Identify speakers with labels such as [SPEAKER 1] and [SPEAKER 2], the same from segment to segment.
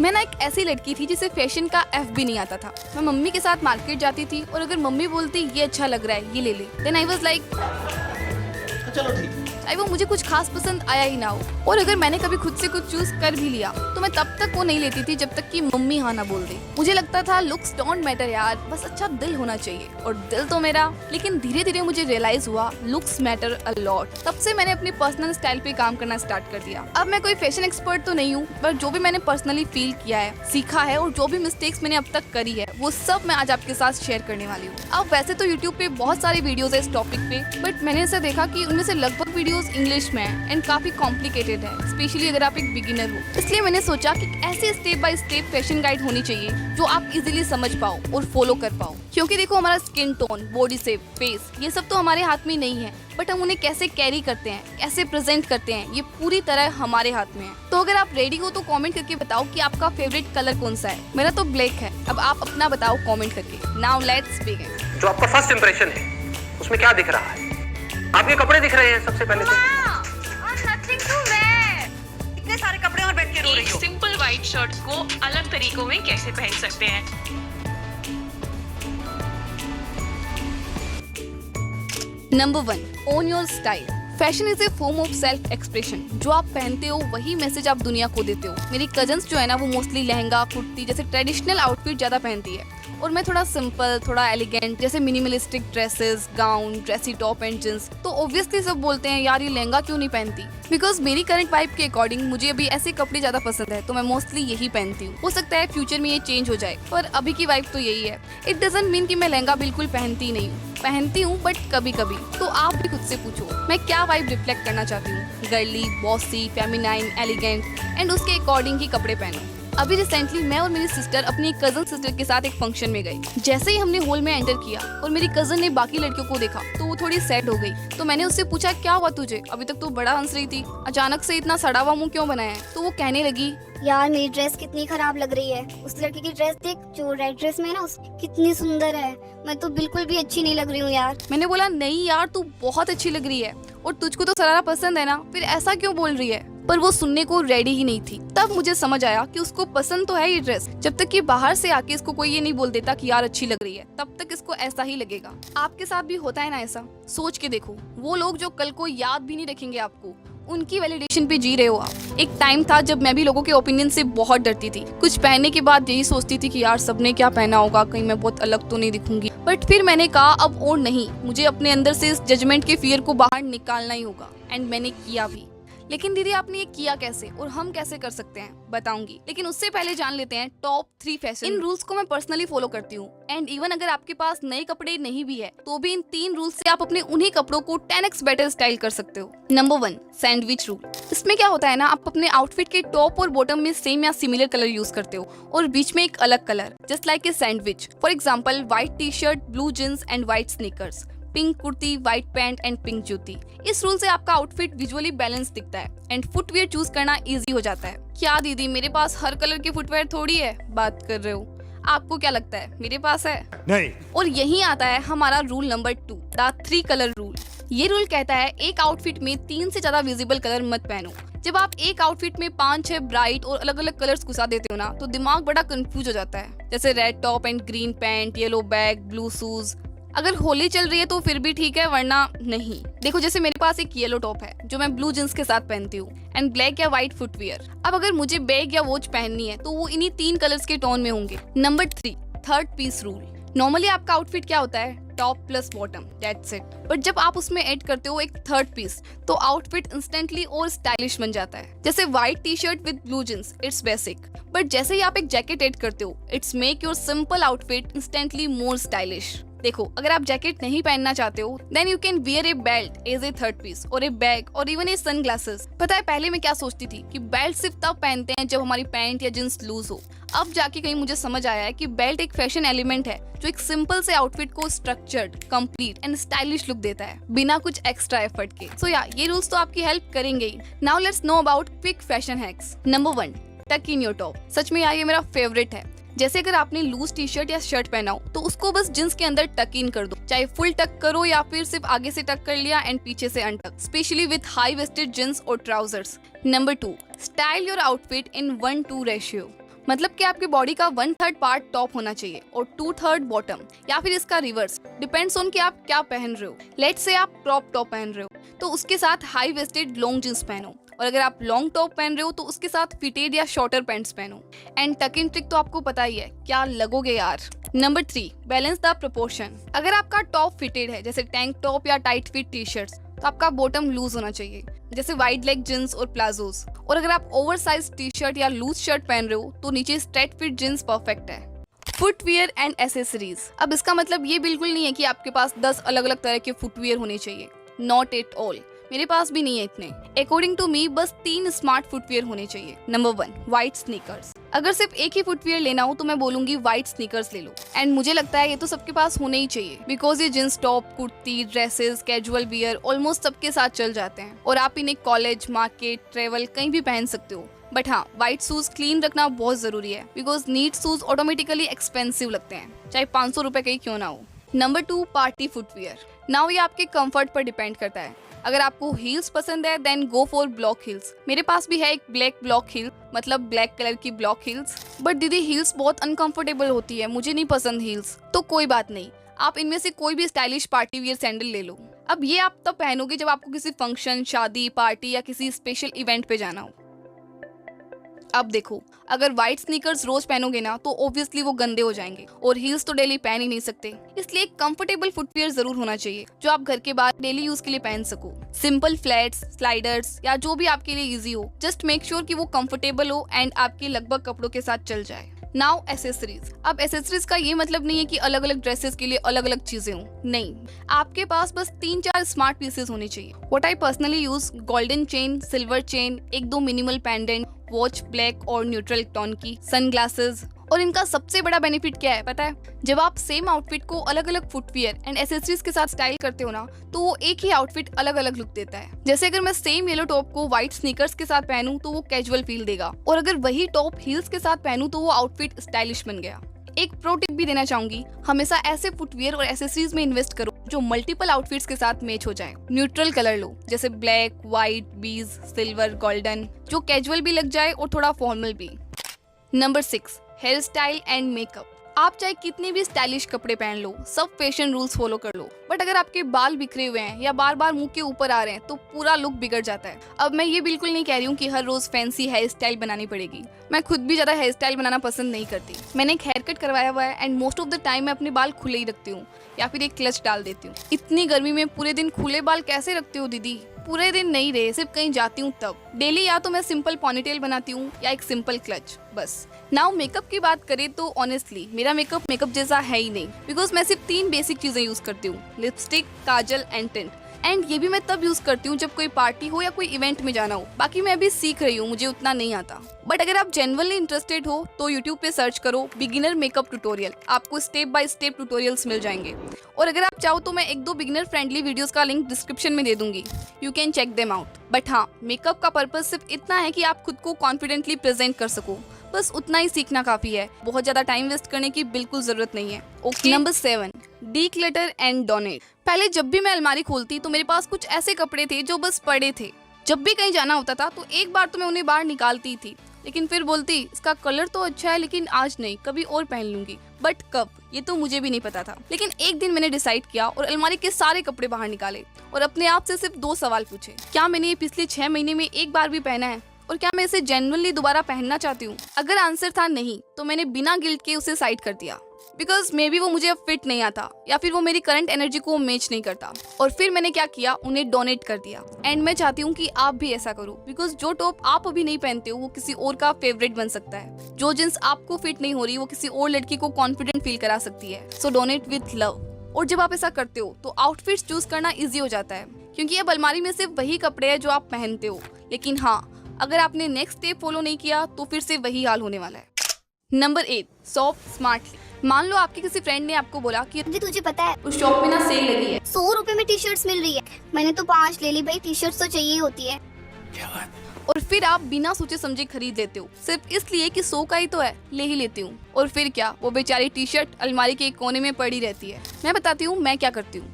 [SPEAKER 1] मैं ना एक ऐसी लड़की थी जिसे फैशन का एफ भी नहीं आता था। मैं मम्मी के साथ मार्केट जाती थी और अगर मम्मी बोलती ये अच्छा लग रहा है ये ले ले, देन आई वाज लाइक
[SPEAKER 2] चलो ठीक।
[SPEAKER 1] चाहे वो मुझे कुछ खास पसंद आया ही ना हो। और अगर मैंने कभी खुद से कुछ चूज कर भी लिया तो मैं तब तक वो नहीं लेती थी जब तक कि मम्मी हाँ ना बोल दे। मुझे लगता था लुक्स डोंट मैटर यार, बस अच्छा दिल होना चाहिए, और दिल तो मेरा। लेकिन धीरे धीरे मुझे रियलाइज हुआ लुक्स मैटर अ लॉट। तब से मैंने अपनी पर्सनल स्टाइल पे काम करना स्टार्ट कर दिया। अब मैं कोई फैशन एक्सपर्ट तो नहीं हूँ, पर जो भी मैंने पर्सनली फील किया है, सीखा है, और जो भी मिस्टेक्स मैंने अब तक करी है वो सब मैं आज आपके साथ शेयर करने वाली हूँ। अब वैसे तो यूट्यूब पे बहुत सारे वीडियोस है इस टॉपिक पे, बट मैंने ऐसा देखा कि उनमें से लगभग वीडियोस इंग्लिश में है एंड काफी कॉम्प्लिकेटेड है, स्पेशली अगर आप एक बिगिनर हो। इसलिए मैंने सोचा कि ऐसे step by step fashion guide होनी चाहिए जो आप इजीली समझ पाओ और फॉलो कर पाओ। क्योंकि देखो हमारा skin tone, body shape, face, ये सब तो हमारे हाथ में नहीं है, बट हम उन्हें कैसे कैरी करते हैं, कैसे प्रेजेंट करते हैं, ये पूरी तरह हमारे हाथ में है। तो अगर आप रेडी हो तो कमेंट करके बताओ कि आपका फेवरेट कलर कौन सा है। मेरा तो ब्लैक है, अब आप अपना बताओ कमेंट करके। Now let's begin.
[SPEAKER 3] जो आपका फर्स्ट इंप्रेशन है उसमें क्या दिख रहा है? आपके कपड़े दिख रहे हैं सबसे पहले तो।
[SPEAKER 4] इतने सारे कपड़े और बैठ के रो रही
[SPEAKER 5] एक
[SPEAKER 4] हो।
[SPEAKER 5] सिंपल व्हाइट शर्ट को अलग तरीकों में कैसे पहन सकते हैं।
[SPEAKER 1] Number 1, own your style. Fashion is a form of self expression. जो आप पहनते हो वही मैसेज आप दुनिया को देते हो। मेरी कजन्स जो है ना वो मोस्टली लहंगा, कुर्ती जैसे ट्रेडिशनल आउटफिट ज्यादा पहनती है, और मैं थोड़ा सिंपल, थोड़ा एलिगेंट जैसे minimalistic dresses, gown, dressy top and jeans. तो ऑब्वियसली सब बोलते हैं यार ये लहंगा क्यों नहीं पहनती। बिकॉज मेरी करंट वाइब के अकॉर्डिंग मुझे अभी ऐसे कपड़े ज्यादा पसंद है, तो मैं मोस्टली यही पहनती हूँ। हो सकता है फ्यूचर में ये चेंज हो जाए, पर अभी की वाइब तो यही है। इट डजंट मीन कि मैं लहंगा बिल्कुल पहनती नहीं हूँ, पहनती हूँ बट कभी कभी। तो आप भी खुद से पूछो मैं क्या वाइब रिफ्लेक्ट करना चाहती हूँ, girly, bossy, feminine, elegant, and उसके अकॉर्डिंग ही कपड़े पहनो। अभी रिसेंटली मैं और मेरी सिस्टर अपनी एक कजन सिस्टर के साथ एक फंक्शन में गई। जैसे ही हमने हॉल में एंटर किया और मेरी कजन ने बाकी लड़कियों को देखा तो वो थोड़ी सैड हो गई। तो मैंने उससे पूछा क्या हुआ तुझे, अभी तक तो बड़ा हंस रही थी, अचानक से इतना सड़ा हुआ मुंह क्यों बनाया है। तो वो कहने लगी
[SPEAKER 6] यार मेरी ड्रेस कितनी खराब लग रही है। उस लड़की की ड्रेस देख जो रेड ड्रेस में है ना, कितनी सुंदर है। मैं तो बिल्कुल भी अच्छी नहीं लग रही हूँ यार।
[SPEAKER 1] मैंने बोला नहीं यार तू बहुत अच्छी लग रही है, और तुझको तो सरारा पसंद है ना, फिर ऐसा क्यों बोल रही है। पर वो सुनने को रेडी ही नहीं थी। तब मुझे समझ आया कि उसको पसंद तो है ये ड्रेस, जब तक कि बाहर से आके इसको कोई ये नहीं बोल देता कि यार अच्छी लग रही है, तब तक इसको ऐसा ही लगेगा। आपके साथ भी होता है ना ऐसा? सोच के देखो, वो लोग जो कल को याद भी नहीं रखेंगे आपको, उनकी वैलिडेशन पे जी रहे हो आप। एक टाइम था जब मैं भी लोगों के ओपिनियन से बहुत डरती थी। कुछ पहनने के बाद यही सोचती थी कि यार सबने क्या पहना होगा, कहीं मैं बहुत अलग तो नहीं दिखूंगी। बट फिर मैंने कहा अब और नहीं, मुझे अपने अंदर से इस जजमेंट के फियर को बाहर निकालना ही होगा, एंड मैंने किया भी। लेकिन दीदी आपने ये किया कैसे और हम कैसे कर सकते हैं, बताऊंगी। लेकिन उससे पहले जान लेते हैं टॉप 3 फैशन। इन रूल्स को मैं पर्सनली फॉलो करती हूँ, एंड इवन अगर आपके पास नए कपड़े नहीं भी है तो भी इन 3 रूल्स से आप अपने उन्हीं कपड़ों को 10x बेटर स्टाइल कर सकते हो। Number 1, sandwich rule. इसमें क्या होता है ना, आप अपने आउटफिट के टॉप और बॉटम में सेम या सिमिलर कलर यूज करते हो और बीच में एक अलग colour, just like a sandwich. For example white T shirt, blue jeans and white sneakers, pink kurti, white pant and pink जूती। इस रूल से आपका आउटफिट विजुअली बैलेंस दिखता है एंड फुटवियर चूज करना इजी हो जाता है। क्या दीदी मेरे पास हर कलर की फुटवियर थोड़ी है, बात कर रहे हो? आपको क्या लगता है मेरे पास है? नहीं। और यही आता है हमारा rule number 2, the 3 colour rule. ये रूल कहता है एक आउटफिट में 3 से ज्यादा विजिबल कलर मत पहनो। जब आप एक आउटफिट में 5-6 ब्राइट और अलग अलग कलर्स घुसा देते हो ना, तो दिमाग बड़ा कंफ्यूज हो जाता है। जैसे red top and green pant, yellow bag, blue shoes. अगर होली चल रही है तो फिर भी ठीक है, वरना नहीं। देखो जैसे मेरे पास एक येलो टॉप है जो मैं ब्लू जींस के साथ पहनती हूँ, एंड ब्लैक या व्हाइट फुटवियर। अब अगर मुझे बैग या वॉच पहननी है तो वो इन्हीं 3 कलर्स के टोन में होंगे। Number 3, third piece rule. Normally आपका आउटफिट क्या होता है, top plus bottom, that's it. But जब आप उसमें ऐड करते हो एक थर्ड पीस, तो आउटफिट इंस्टेंटली और स्टाइलिश बन जाता है। जैसे white T shirt with blue jeans, it's basic, but जैसे ही आप एक जैकेट ऐड करते हो, it's make your simple outfit instantly more stylish. देखो अगर आप जैकेट नहीं पहनना चाहते हो, then you can wear a belt as a third piece, और ए बैग, और इवन ए सनग्लासेस। पता है पहले मैं क्या सोचती थी कि बेल्ट सिर्फ तब पहनते हैं जब हमारी पैंट या जींस लूज हो। अब जाके कहीं मुझे समझ आया है कि बेल्ट एक फैशन एलिमेंट है जो एक सिंपल से आउटफिट को structured, complete and stylish look देता है बिना कुछ एक्स्ट्रा एफर्ट के। सो या ये रूल्स तो आपकी हेल्प करेंगे ही। Now let's know about quick fashion hacks. Number 1, tuck in your top. सच में यार ये मेरा फेवरेट है। जैसे अगर आपने लूज टी शर्ट या शर्ट पहना हो तो उसको बस जींस के अंदर टक इन कर दो, चाहे फुल टक करो या फिर सिर्फ आगे से टक कर लिया एंड पीछे से untuck, specially with high waisted jeans और trousers. Number 2, style your outfit in 1:2 ratio. मतलब कि आपके बॉडी का 1/3 पार्ट टॉप होना चाहिए और 2/3 बॉटम, या फिर इसका रिवर्स, डिपेंड्स ऑन कि आप क्या पहन रहे हो। लेट्स से आप क्रॉप टॉप पहन रहे हो तो उसके साथ हाई वेस्टेड लॉन्ग जींस पहनो, और अगर आप लॉन्ग टॉप पहन रहे हो तो उसके साथ फिटेड या शॉर्टर पैंट्स पहनो। एंड टक इन ट्रिक तो आपको पता ही है, क्या लगोगे यार। Number 3, balance the proportion. अगर आपका टॉप फिटेड है जैसे टैंक टॉप या टाइट फिट टी शर्ट्स, तो आपका बॉटम लूज होना चाहिए जैसे वाइड लेग जींस और प्लाजोस। और अगर आप ओवर साइज टी शर्ट या लूज शर्ट पहन रहे हो तो नीचे स्ट्रेट फिट जींस परफेक्ट है। Footwear and accessories. अब इसका मतलब ये बिल्कुल नहीं है कि आपके पास 10 अलग अलग तरह के फुटवियर होने चाहिए, नॉट एट ऑल। मेरे पास भी नहीं है इतने। अकॉर्डिंग टू मी बस 3 स्मार्ट फुटवियर होने चाहिए। Number 1, white sneakers. अगर सिर्फ एक ही फुटवियर लेना हो तो मैं बोलूंगी व्हाइट स्नीकर्स ले लो। एंड मुझे लगता है ये तो सबके पास होने ही चाहिए, बिकॉज ये jeans top, kurti, dresses, casual wear almost सबके साथ चल जाते हैं और आप इन्हें कॉलेज, मार्केट, ट्रेवल कहीं भी पहन सकते हो। बट हाँ, व्हाइट शूज क्लीन रखना बहुत जरूरी है, because neat shoes automatically expensive लगते हैं, चाहे 500 रुपए का ही क्यों ना हो। Number 2, party footwear. नाउ ये आपके कंफर्ट पर डिपेंड करता है। अगर आपको हील्स पसंद है then go for block heels. मेरे पास भी है एक ब्लैक ब्लॉक हील, मतलब ब्लैक कलर की ब्लॉक हील्स। बट दीदी हील्स बहुत अनकंफर्टेबल होती है, मुझे नहीं पसंद हील्स। तो कोई बात नहीं, आप इनमें से कोई भी स्टाइलिश पार्टी वियर सैंडल ले लो। अब ये आप तब पहनोगे जब आपको किसी फंक्शन, शादी, पार्टी या किसी स्पेशल इवेंट पे जाना हो। अब देखो, अगर व्हाइट स्नीकर्स रोज पहनोगे ना तो ऑब्वियसली वो गंदे हो जाएंगे, और हील्स तो डेली पहन ही नहीं सकते। इसलिए एक कंफर्टेबल फुटवियर जरूर होना चाहिए जो आप घर के बाहर डेली यूज के लिए पहन सको। सिंपल फ्लैट्स, स्लाइडर्स या जो भी आपके लिए इजी हो, जस्ट मेक श्योर कि वो कंफर्टेबल हो एंड आपके लगभग कपड़ों के साथ चल जाए। Now accessories. अब एसेसरीज का ये मतलब नहीं है कि अलग अलग ड्रेसेस के लिए अलग अलग चीजें हों, नहीं, आपके पास बस 3-4 स्मार्ट पीसेस होने चाहिए। What I personally use, golden chain, silver chain, 1-2 minimal pendant, watch black और न्यूट्रल टोन की, सनग्लासेस। और इनका सबसे बड़ा बेनिफिट क्या है पता है? जब आप सेम आउटफिट को अलग अलग फुटवियर एंड एसेसरीज के साथ स्टाइल करते हो ना, तो वो एक ही आउटफिट अलग अलग लुक देता है। जैसे अगर मैं सेम येलो टॉप को व्हाइट स्नीकर्स के साथ पहनूं तो वो कैजुअल फील देगा, और अगर वही टॉप हील्स के साथ पहनूं तो वो आउटफिट स्टाइलिश बन गया। एक प्रो टिप भी देना चाहूंगी, हमेशा ऐसे फुटवियर और एसेसरीज में इन्वेस्ट करो जो मल्टीपल आउटफिट्स के साथ मैच हो जाए। न्यूट्रल कलर लो, जैसे black, white, beige, silver, golden, जो कैजुअल भी लग जाए और थोड़ा फॉर्मल भी। Number 6, hair style and makeup. आप चाहे कितने भी स्टाइलिश कपड़े पहन लो, सब फैशन रूल्स फॉलो कर लो, बट अगर आपके बाल बिखरे हुए हैं या बार बार मुंह के ऊपर आ रहे हैं तो पूरा लुक बिगड़ जाता है। अब मैं ये बिल्कुल नहीं कह रही हूँ कि हर रोज फैंसी हेयर स्टाइल बनानी पड़ेगी। मैं खुद भी ज्यादा हेयर स्टाइल बनाना पसंद नहीं करती। मैंने एक हेयर कट करवाया हुआ है and most of the time मैं अपने बाल खुले ही रखती हूँ या फिर एक क्लच डाल देती हूँ। इतनी गर्मी में पूरे दिन खुले बाल कैसे रखते हो दीदी? पूरे दिन नहीं रहे, सिर्फ कहीं जाती हूँ तब। डेली या तो मैं सिंपल पॉनीटेल बनाती हूँ या एक सिंपल क्लच, बस। नाउ मेकअप की बात करें तो ऑनेस्टली मेरा मेकअप जैसा है ही नहीं, बिकॉज मैं सिर्फ 3 बेसिक चीजें यूज करती हूँ, lipstick, Kajal and tint. And ये भी मैं तब यूज करती हूँ जब कोई पार्टी हो या कोई इवेंट में जाना हो। बाकी मैं अभी सीख रही हूँ, मुझे उतना नहीं आता। बट अगर आप जेन्युइनली इंटरेस्टेड हो तो यूट्यूब पे सर्च करो बिगिनर मेकअप ट्यूटोरियल, आपको स्टेप बाय स्टेप ट्यूटोरियल्स मिल जाएंगे। और अगर आप चाहो तो मैं 1-2 बिगिनर फ्रेंडली वीडियोस का लिंक डिस्क्रिप्शन में दे दूंगी, you can check them out. But हाँ, मेकअप का पर्पज सिर्फ इतना है कि आप खुद को कॉन्फिडेंटली प्रेजेंट कर सको, बस उतना ही सीखना काफी है। बहुत ज्यादा टाइम वेस्ट करने की बिल्कुल जरूरत नहीं है। Okay. Number 7, declutter and donate. पहले जब भी मैं अलमारी खोलती तो मेरे पास कुछ ऐसे कपड़े थे जो बस पड़े थे। जब भी कहीं जाना होता था तो एक बार तो मैं उन्हें बाहर निकालती थी, लेकिन फिर बोलती इसका कलर तो अच्छा है लेकिन आज नहीं, कभी और पहन लूंगी। बट कब, ये तो मुझे भी नहीं पता था। लेकिन एक दिन मैंने डिसाइड किया और अलमारी के सारे कपड़े बाहर निकाले और अपने आप से सिर्फ 2 सवाल पूछे। क्या मैंने ये पिछले 6 महीने में एक बार भी पहना है, और क्या मैं इसे जेन्युइनली दोबारा पहनना चाहती हूँ? अगर आंसर था नहीं तो मैंने बिना गिल्ट के उसे साइड कर दिया, बिकॉज मे बी वो मुझे अब फिट नहीं आता या फिर वो मेरी करंट एनर्जी को मैच नहीं करता। और फिर मैंने क्या किया, उन्हें डोनेट कर दिया। एंड मैं चाहती हूँ कि आप भी ऐसा करो, बिकॉज जो टॉप आप अभी नहीं पहनते हो वो किसी और का फेवरेट बन सकता है। जो जींस आपको फिट नहीं हो रही वो किसी और लड़की को कॉन्फिडेंट फील करा सकती है। सो डोनेट विथ लव। और जब आप ऐसा करते हो तो आउटफिट्स चूज करना ईजी हो जाता है, क्योंकि अब अलमारी में सिर्फ वही कपड़े हैं जो आप पहनते हो। लेकिन हाँ, अगर आपने नेक्स्ट स्टेप फॉलो नहीं किया तो फिर से वही हाल होने वाला है। Number 8, shop smartly. मान लो आपके किसी फ्रेंड ने आपको बोला कि
[SPEAKER 6] जी तुझे पता है
[SPEAKER 1] उस शॉप में ना सेल लगी है,
[SPEAKER 6] 100 रुपए में टी शर्ट्स मिल रही है। मैंने तो 5 ले ली भाई, टी शर्ट्स तो चाहिए होती है।
[SPEAKER 1] और फिर आप बिना सोचे समझे खरीद लेते हो सिर्फ इसलिए कि 100 का ही तो है, ले ही लेती हूँ। और फिर क्या, वो बेचारी टी शर्ट अलमारी के एक कोने में पड़ी रहती है। मैं बताती हूँ मैं क्या करती हूँ।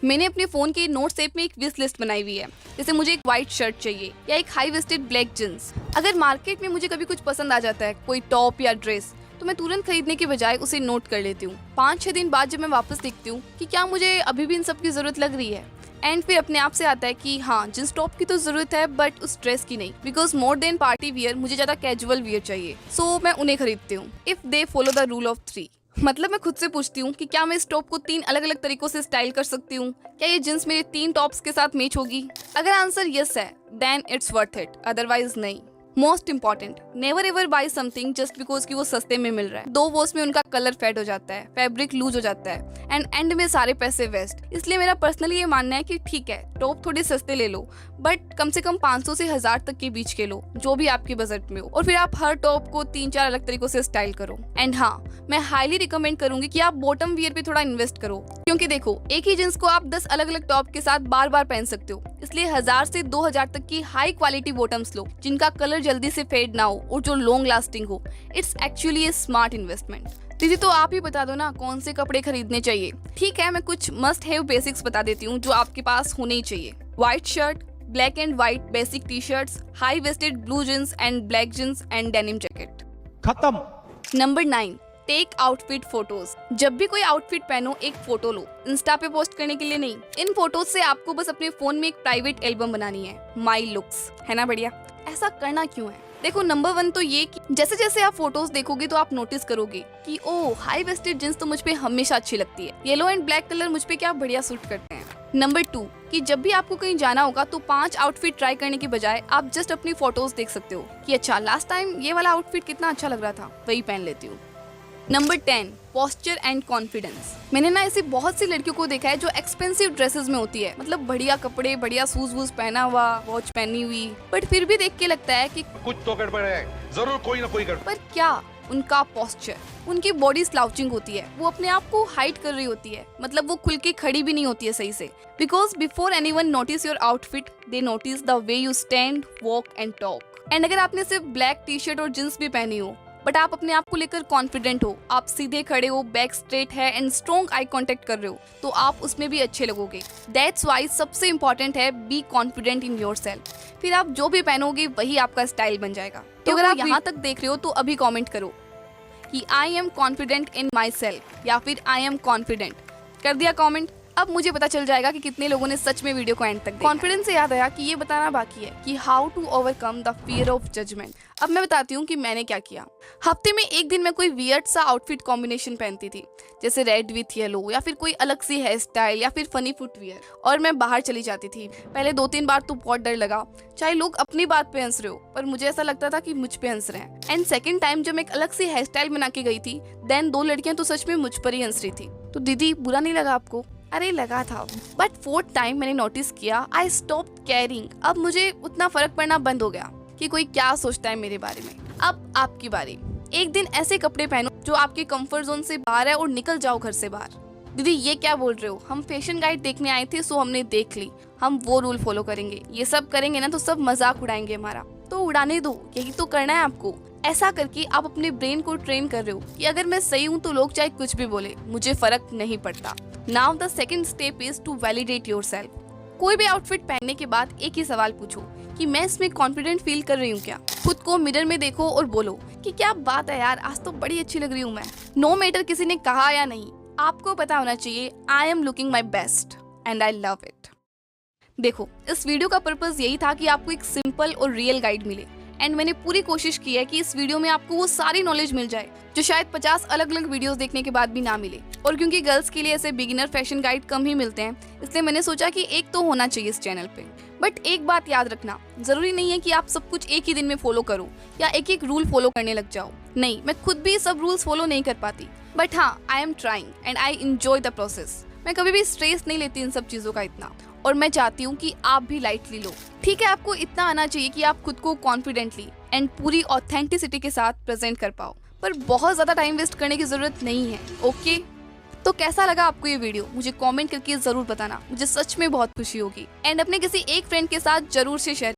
[SPEAKER 1] मैंने अपने फोन के नोट्स ऐप में एक विश लिस्ट बनाई हुई है। जैसे मुझे एक व्हाइट शर्ट चाहिए या एक हाई वेस्टेड ब्लैक जींस। अगर मार्केट में मुझे कभी कुछ पसंद आ जाता है, कोई टॉप या ड्रेस, तो मैं तुरंत खरीदने के बजाय उसे नोट कर लेती हूँ। 5-6 दिन बाद जब मैं वापस देखती हूँ कि क्या मुझे अभी भी इन सब की जरूरत लग रही है, एंड फिर अपने आप से आता है कि हाँ, जींस टॉप की तो जरूरत है बट उस ड्रेस की नहीं, because more than party wear मुझे ज्यादा कैजुअल वियर चाहिए। सो मैं उन्हें खरीदती हूँ if they follow the rule of 3। मतलब मैं खुद से पूछती हूँ कि क्या मैं इस टॉप को 3 अलग अलग तरीकों से स्टाइल कर सकती हूँ, क्या ये जींस मेरे 3 टॉप्स के साथ मैच होगी। अगर आंसर यस है then it's worth it, otherwise नहीं। Most important, never ever buy something just because कि वो सस्ते में मिल रहा है। 2 वॉश में उनका कलर फेड हो जाता है, फैब्रिक लूज हो जाता है एंड एंड में सारे पैसे वेस्ट। इसलिए मेरा पर्सनली ये मानना है कि ठीक है, टॉप थोड़े सस्ते ले लो बट कम से कम 500 से 1000 तक के बीच के लो, जो भी आपके बजट में हो, और फिर आप हर टॉप को 3-4 अलग तरीकों से स्टाइल करो। एंड हाँ, मैं हाईली रिकमेंड करूंगी कि आप बॉटम वियर पे थोड़ा इन्वेस्ट करो, क्योंकि देखो एक ही जींस को आप 10 अलग अलग टॉप के साथ बार बार पहन सकते हो। इसलिए 1000 से 2000 तक की हाई क्वालिटी बॉटम्स लो जिनका कलर जल्दी से फेड ना हो और जो लॉन्ग लास्टिंग हो। It's actually A smart investment. दीदी तो आप ही बता दो ना कौन से कपड़े खरीदने चाहिए। ठीक है, मैं कुछ मस्ट हैव बेसिक्स बता देती हूँ जो आपके पास होने ही चाहिए। White shirt, black and white basic T shirts, high waisted blue jeans and black jeans and denim jacket.
[SPEAKER 2] खत्म।
[SPEAKER 1] Number 9, take outfit photos. जब भी कोई आउटफिट पहनो एक फोटो लो, इंस्टा पे पोस्ट करने के लिए नहीं। इन फोटोज से आपको बस अपने फोन में एक प्राइवेट एल्बम बनानी है, माई लुक्स, है ना बढ़िया। ऐसा करना क्यों है? देखो, नंबर 1 तो ये कि जैसे जैसे आप फोटोज देखोगे तो आप नोटिस करोगे कि ओ, हाई वेस्टेड जींस तो मुझ पे हमेशा अच्छी लगती है, येलो एंड ब्लैक कलर मुझ पे क्या बढ़िया सूट करते हैं। नंबर 2 कि जब भी आपको कहीं जाना होगा तो 5 आउटफिट ट्राई करने के बजाय आप जस्ट अपनी फोटोज देख सकते हो कि अच्छा, लास्ट टाइम ये वाला आउटफिट कितना अच्छा लग रहा था, वही पहन लेती हूँ। Number 10, posture and confidence. मैंने ना ऐसी बहुत सी लड़कियों को देखा है जो एक्सपेंसिव ड्रेसेस में होती है, मतलब बढ़िया कपड़े, बढ़िया शूज वूज पहना हुआ, वॉच पहनी हुई, बट फिर भी देख के लगता है कि
[SPEAKER 7] कुछ तो गड़बड़ है, जरूर कोई ना कोई गड़बड़।
[SPEAKER 1] पर क्या उनका पोस्चर, उनकी बॉडी स्लाउचिंग होती है, वो अपने आप को हाइड कर रही होती है, मतलब वो खुल के खड़ी भी नहीं होती है सही से। Because before anyone notice your outfit they notice the way you stand, walk and talk. And अगर आपने सिर्फ ब्लैक टी शर्ट और जींस भी पहनी हो बट आप अपने आप को लेकर कॉन्फिडेंट हो, आप सीधे खड़े हो, बैक स्ट्रेट है एंड स्ट्रॉन्ग आई कांटेक्ट कर रहे हो, तो आप उसमें भी अच्छे लगोगे। दैट्स वाई सबसे इम्पोर्टेंट है बी कॉन्फिडेंट इन योरसेल्फ। फिर आप जो भी पहनोगे वही आपका स्टाइल बन जाएगा। तो अगर आप यहाँ तक देख रहे हो तो अभी कमेंट करो कि I am confident in my self या फिर आई एम कॉन्फिडेंट। कर दिया कमेंट? अब मुझे पता चल जाएगा कि कितने लोगों ने सच में वीडियो को एंड तक देखा। कॉन्फिडेंस से याद आया कि ये बताना बाकी है कि how to overcome the fear of judgement. अब मैं बताती हूँ कि मैंने क्या किया। हफ्ते में एक दिन मैं कोई वियर्ड सा आउटफिट कॉम्बिनेशन पहनती थी, जैसे रेड विथ येलो या फिर कोई अलग सी हेयर स्टाइल या फिर फनी फुटवियर, और मैं बाहर चली जाती थी। पहले 2-3 बार तो बहुत डर लगा, चाहे लोग अपनी बात पे हंस रहे हो, पर मुझे ऐसा लगता था कि मुझ पे हंस रहे हैं। एंड सेकेंड टाइम जब मैं एक अलग सी हेयर स्टाइल बना के गई थी, देन 2 लड़कियां तो सच में मुझ पर ही हंस रही थी। तो दीदी बुरा नहीं लगा आपको? अरे लगा था, बट 4th टाइम मैंने नोटिस किया, आई स्टॉप केयरिंग। अब मुझे उतना फर्क पड़ना बंद हो गया कि कोई क्या सोचता है मेरे बारे में। अब आपकी बारी। एक दिन ऐसे कपड़े पहनो जो आपके कंफर्ट जोन से बाहर है और निकल जाओ घर से बाहर। दीदी ये क्या बोल रहे हो? हम फैशन गाइड देखने आए थे, सो हमने देख ली, हम वो रूल फॉलो करेंगे। ये सब करेंगे ना तो सब मजाक उड़ाएंगे हमारा। तो उड़ाने दो, यही तो करना है आपको। ऐसा करके आप अपने ब्रेन को ट्रेन कर रहे हो कि अगर मैं सही हूँ तो लोग चाहे कुछ भी बोले, मुझे फर्क नहीं पड़ता। Now the second step is to validate yourself. कोई भी आउटफिट पहनने के बाद एक ही सवाल पूछो कि मैं इसमें कॉन्फिडेंट फील कर रही हूँ क्या। खुद को मिरर में देखो और बोलो कि क्या बात है यार, आज तो बड़ी अच्छी लग रही हूँ मैं। नो मैटर किसी ने कहा या नहीं, आपको पता होना चाहिए I am looking my best and I love it. देखो, इस वीडियो का पर्पस यही था कि आपको एक सिंपल और रियल गाइड मिले, एंड मैंने पूरी कोशिश की है कि इस वीडियो में आपको वो सारी नॉलेज मिल जाए जो शायद 50 अलग अलग वीडियोस देखने के बाद भी ना मिले। और क्योंकि गर्ल्स के लिए ऐसे बिगिनर फैशन गाइड कम ही मिलते हैं, इसलिए मैंने सोचा कि एक तो होना चाहिए इस चैनल पे। बट एक बात याद रखना, जरूरी नहीं है कि आप सब कुछ एक ही दिन में फॉलो करो या एक एक रूल फॉलो करने लग जाओ। नहीं, मैं खुद भी सब रूल्स फॉलो नहीं कर पाती, बट हाँ, I am trying and I enjoy the process. मैं कभी भी स्ट्रेस नहीं लेती इन सब चीजों का इतना, और मैं चाहती हूँ कि आप भी लाइटली लो। ठीक है, आपको इतना आना चाहिए कि आप खुद को कॉन्फिडेंटली एंड पूरी ऑथेंटिसिटी के साथ प्रेजेंट कर पाओ, पर बहुत ज्यादा टाइम वेस्ट करने की जरूरत नहीं है। ओके, तो कैसा लगा आपको ये वीडियो? मुझे कमेंट करके जरूर बताना, मुझे सच में बहुत खुशी होगी। एंड अपने किसी एक फ्रेंड के साथ जरूर से शेयर